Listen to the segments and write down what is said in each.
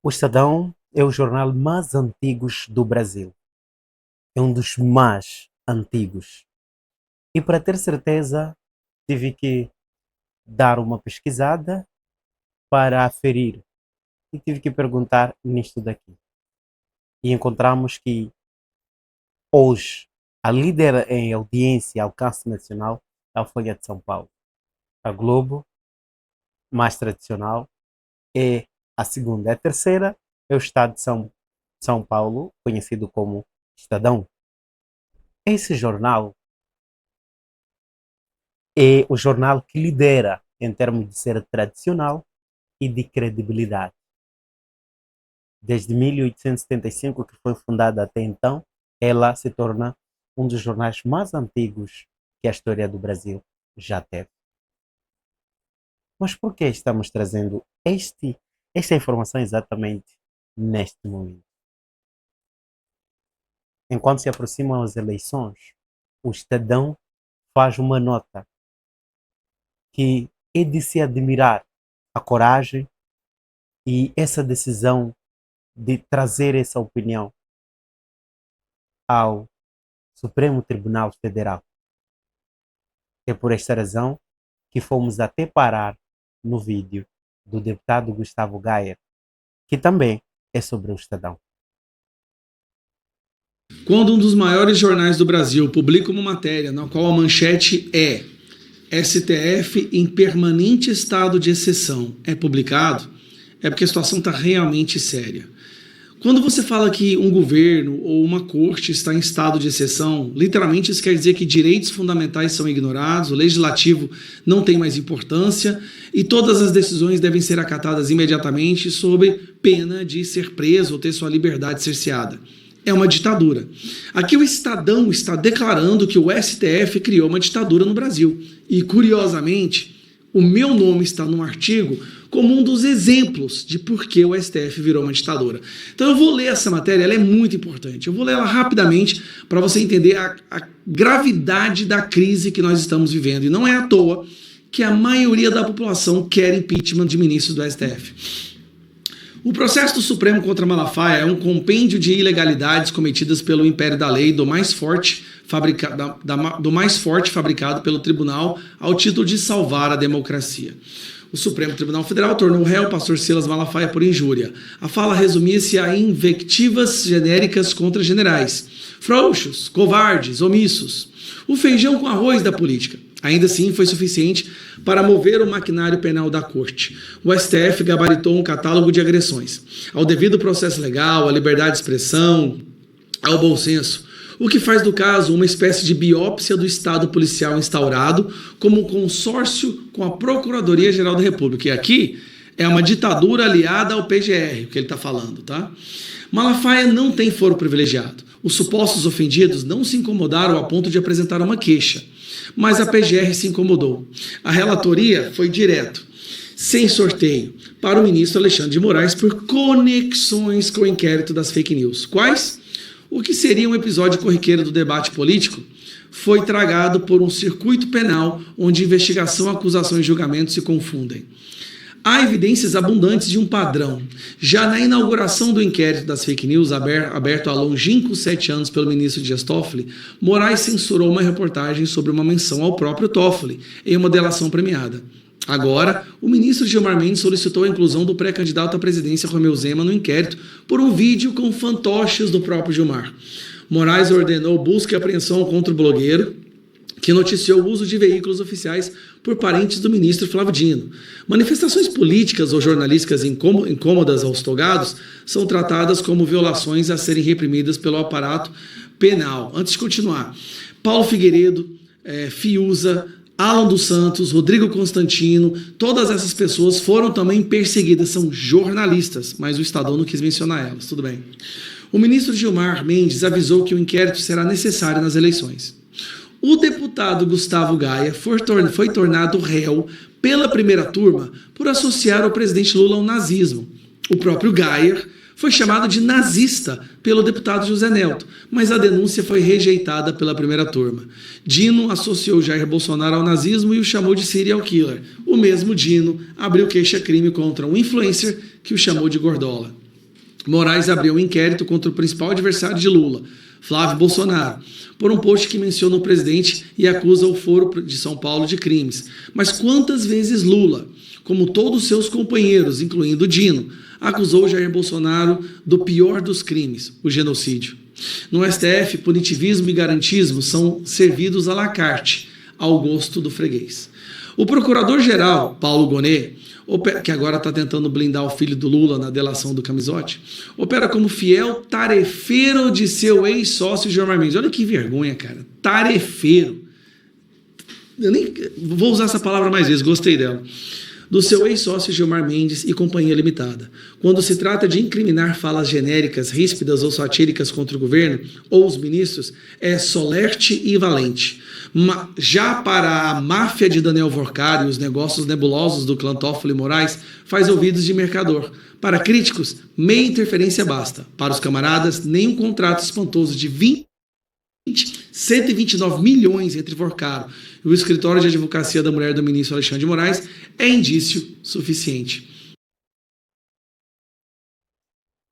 O Estadão é o jornal mais antigo do Brasil. É um dos mais antigos. E para ter certeza, tive que dar uma pesquisada para aferir. E tive que perguntar nisto daqui. E encontramos que hoje a líder em audiência e alcance nacional é a Folha de São Paulo. A Globo, mais tradicional, é a segunda. A terceira é o Estado de São Paulo, conhecido como Estadão. Esse jornal é o jornal que lidera em termos de ser tradicional e de credibilidade. Desde 1875, que foi fundada até então, ela se torna um dos jornais mais antigos que a história do Brasil já teve. Mas por que estamos trazendo esta informação exatamente neste momento? Enquanto se aproximam as eleições, o Estadão faz uma nota que é de se admirar a coragem e essa decisão de trazer essa opinião ao Supremo Tribunal Federal. É por esta razão que fomos até parar no vídeo do deputado Gustavo Gayer, que também é sobre o Estadão. Quando um dos maiores jornais do Brasil publica uma matéria na qual a manchete é STF em permanente estado de exceção é publicado, é porque a situação está realmente séria. Quando você fala que um governo ou uma corte está em estado de exceção, literalmente isso quer dizer que direitos fundamentais são ignorados, o legislativo não tem mais importância e todas as decisões devem ser acatadas imediatamente sob pena de ser preso ou ter sua liberdade cerceada. É uma ditadura. Aqui o Estadão está declarando que o STF criou uma ditadura no Brasil. E, curiosamente, o meu nome está num artigo como um dos exemplos de por que o STF virou uma ditadura. Então eu vou ler essa matéria, ela é muito importante. Eu vou ler ela rapidamente para você entender a gravidade da crise que nós estamos vivendo. E não é à toa que a maioria da população quer impeachment de ministros do STF. O processo do Supremo contra Malafaia é um compêndio de ilegalidades cometidas pelo império da lei do mais forte fabricado pelo tribunal ao título de salvar a democracia. O Supremo Tribunal Federal tornou réu o pastor Silas Malafaia por injúria. A fala resumia-se a invectivas genéricas contra generais. Frouxos, covardes, omissos. O feijão com arroz da política. Ainda assim, foi suficiente para mover o maquinário penal da corte. O STF gabaritou um catálogo de agressões ao devido processo legal, à liberdade de expressão, ao bom senso, o que faz do caso uma espécie de biópsia do Estado policial instaurado como um consórcio com a Procuradoria-Geral da República. E aqui é uma ditadura aliada ao PGR, o que ele está falando, tá? Malafaia não tem foro privilegiado. Os supostos ofendidos não se incomodaram a ponto de apresentar uma queixa. Mas a PGR se incomodou. A relatoria foi direto, sem sorteio, para o ministro Alexandre de Moraes por conexões com o inquérito das fake news. Quais? O que seria um episódio corriqueiro do debate político foi tragado por um circuito penal onde investigação, acusação e julgamento se confundem. Há evidências abundantes de um padrão. Já na inauguração do inquérito das fake news, aberto há longínquos 7 anos pelo ministro Dias Toffoli, Moraes censurou uma reportagem sobre uma menção ao próprio Toffoli em uma delação premiada. Agora, o ministro Gilmar Mendes solicitou a inclusão do pré-candidato à presidência Romeu Zema no inquérito por um vídeo com fantoches do próprio Gilmar. Moraes ordenou busca e apreensão contra o blogueiro, que noticiou o uso de veículos oficiais por parentes do ministro Flávio Dino. Manifestações políticas ou jornalísticas incômodas aos togados são tratadas como violações a serem reprimidas pelo aparato penal. Antes de continuar, Paulo Figueiredo, Fiuza, Alan dos Santos, Rodrigo Constantino, todas essas pessoas foram também perseguidas, são jornalistas, mas o Estadão não quis mencionar elas, tudo bem. O ministro Gilmar Mendes avisou que o inquérito será necessário nas eleições. O deputado Gustavo Gayer foi tornado réu pela primeira turma por associar o presidente Lula ao nazismo. O próprio Gayer foi chamado de nazista pelo deputado José Nelto, mas a denúncia foi rejeitada pela primeira turma. Dino associou Jair Bolsonaro ao nazismo e o chamou de serial killer. O mesmo Dino abriu queixa-crime contra um influencer que o chamou de gordola. Moraes abriu um inquérito contra o principal adversário de Lula, Flávio Bolsonaro, por um post que menciona o presidente e acusa o Foro de São Paulo de crimes. Mas quantas vezes Lula, como todos seus companheiros, incluindo Dino, acusou Jair Bolsonaro do pior dos crimes, o genocídio? No STF, punitivismo e garantismo são servidos à la carte, ao gosto do freguês. O procurador-geral, Paulo Gonet, que agora está tentando blindar o filho do Lula na delação do Camisote, opera como fiel tarefeiro de seu ex-sócio Gilmar Mendes. Olha que vergonha, cara. Tarefeiro. Eu nem vou usar essa palavra mais vezes, gostei dela. Do seu ex-sócio Gilmar Mendes e Companhia Limitada. Quando se trata de incriminar falas genéricas, ríspidas ou satíricas contra o governo ou os ministros, é solerte e valente. Já para a máfia de Daniel Vorcari e os negócios nebulosos do clã Toffoli Moraes, faz ouvidos de mercador. Para críticos, meia interferência basta. Para os camaradas, nem um contrato espantoso de 129 milhões entre Vorcaro e o escritório de advocacia da mulher do ministro Alexandre de Moraes é indício suficiente.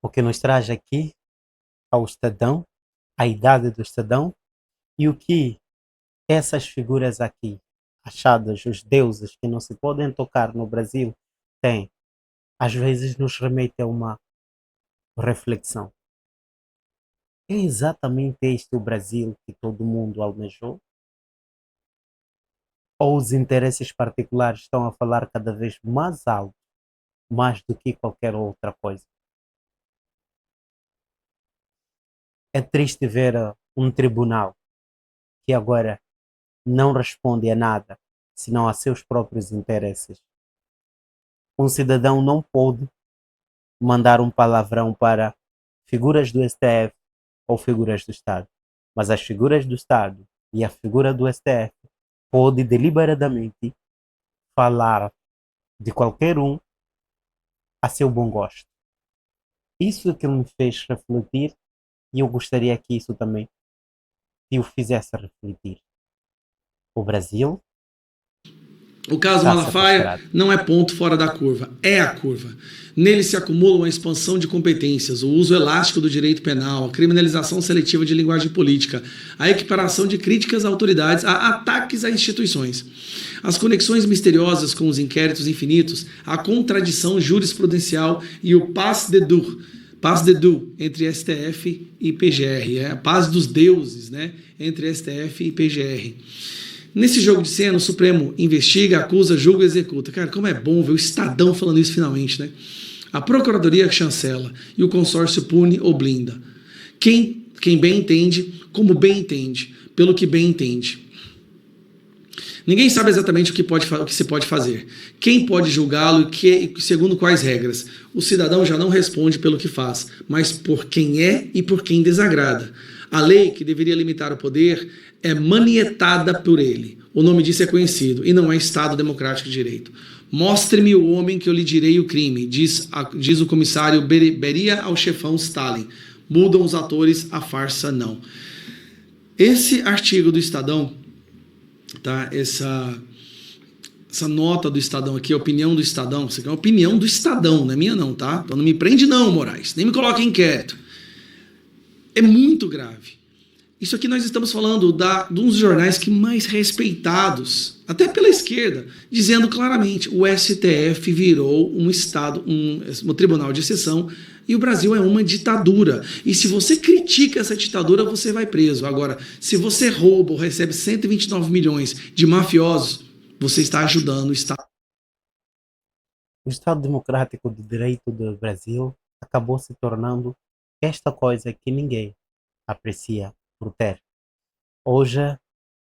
O que nos traz aqui ao Estadão, a idade do Estadão, e o que essas figuras aqui, achadas, os deuses que não se podem tocar no Brasil, têm, às vezes nos remete a uma reflexão. É exatamente este o Brasil que todo mundo almejou? Ou os interesses particulares estão a falar cada vez mais alto, mais do que qualquer outra coisa? É triste ver um tribunal que agora não responde a nada, senão a seus próprios interesses. Um cidadão não pode mandar um palavrão para figuras do STF ou figuras do Estado, mas as figuras do Estado e a figura do STF pode deliberadamente falar de qualquer um a seu bom gosto. Isso é que me fez refletir, e eu gostaria que isso também te o fizesse refletir. O Brasil O caso Malafaia não é ponto fora da curva, é a curva. Nele se acumulam a expansão de competências, o uso elástico do direito penal, a criminalização seletiva de linguagem política, a equiparação de críticas a autoridades a ataques a instituições, as conexões misteriosas com os inquéritos infinitos, a contradição jurisprudencial e o passe de deux entre STF e PGR, a paz dos deuses, né, entre STF e PGR. Nesse jogo de cena, o Supremo investiga, acusa, julga e executa. Cara, como é bom ver o Estadão falando isso finalmente, né? A Procuradoria chancela e o consórcio pune ou blinda. Quem bem entende, como bem entende, pelo que bem entende. Ninguém sabe exatamente o que se pode fazer. Quem pode julgá-lo e segundo quais regras. O cidadão já não responde pelo que faz, mas por quem é e por quem desagrada. A lei, que deveria limitar o poder, é manietada por ele. O nome disso é conhecido, e não é Estado Democrático de Direito. Mostre-me o homem que eu lhe direi o crime, diz o comissário Beria ao chefão Stalin. Mudam os atores, a farsa não. Esse artigo do Estadão, tá? Essa nota do Estadão aqui, a opinião do Estadão, isso aqui é uma opinião do Estadão, não é minha não, tá? Então não me prende não, Moraes, nem me coloque em inquérito. É muito grave. Isso aqui nós estamos falando de um dos jornais que mais respeitados, até pela esquerda, dizendo claramente, o STF virou um Estado, um tribunal de exceção, e o Brasil é uma ditadura. E se você critica essa ditadura, você vai preso. Agora, se você rouba ou recebe 129 milhões de mafiosos, você está ajudando o Estado. O Estado Democrático de Direito do Brasil acabou se tornando esta coisa que ninguém aprecia por ter. Hoje,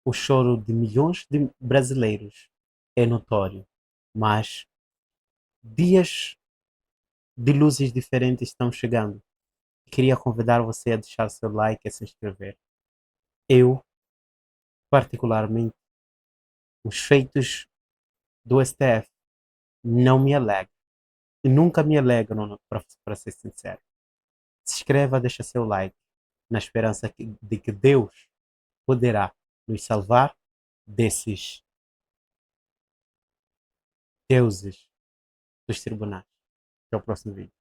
o choro de milhões de brasileiros é notório, mas dias de luzes diferentes estão chegando. Queria convidar você a deixar seu like e a se inscrever. Eu, particularmente, os feitos do STF não me alegram. E nunca me alegram, para ser sincero. Se inscreva, deixa seu like, na esperança de que Deus poderá nos salvar desses deuses dos tribunais. Até o próximo vídeo.